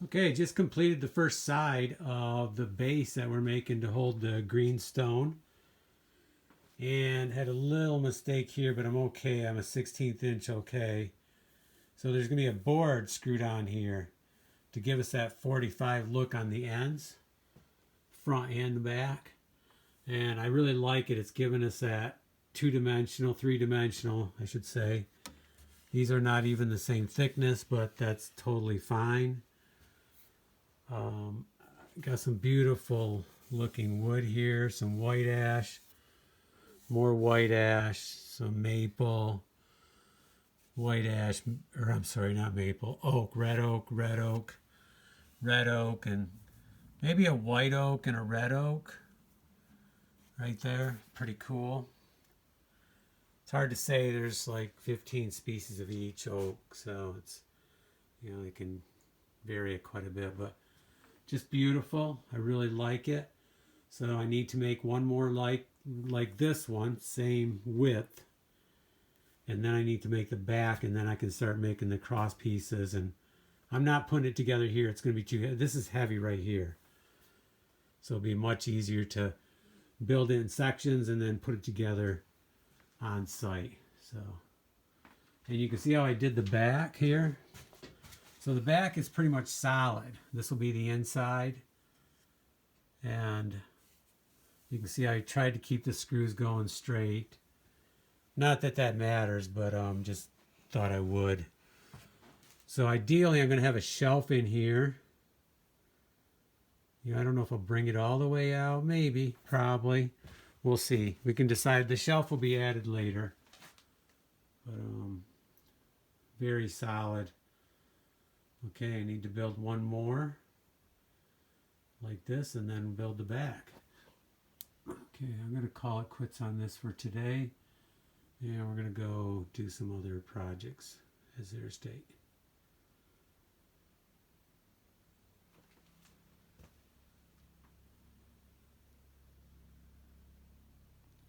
Okay, just completed the first side of the base that we're making to hold the green stone. And had a little mistake here, but I'm okay. I'm a 16th inch okay. So there's going to be a board screwed on here to give us that 45 look on the ends, front and back. And I really like it. It's giving us that two-dimensional, three-dimensional, I should say. These are not even the same thickness, but that's totally fine. Got some beautiful looking wood here, some white ash, more white ash, some maple, white ash, or I'm sorry, not maple, oak, red oak, red oak, red oak, and maybe a white oak and a red oak right there. Pretty cool. It's hard to say. There's like 15 species of each oak, so it's, you know, they can vary it quite a bit, but just beautiful. I really like it. So I need to make one more like this one, same width, and then I need to make the back, and then I can start making the cross pieces. And I'm not putting it together here. It's going to be too heavy. This is heavy right here, so it'll be much easier to build it in sections and then put it together on site. So, and you can see how I did the back here. So the back is pretty much solid. This will be the inside. And you can see I tried to keep the screws going straight. Not that that matters, but just thought I would. So ideally I'm going to have a shelf in here. You know, I don't know if I'll bring it all the way out. Maybe, probably. We'll see. We can decide. The shelf will be added later. But very solid. Okay, I need to build one more like this and then build the back. Okay, I'm going to call it quits on this for today. And we're going to go do some other projects as their state.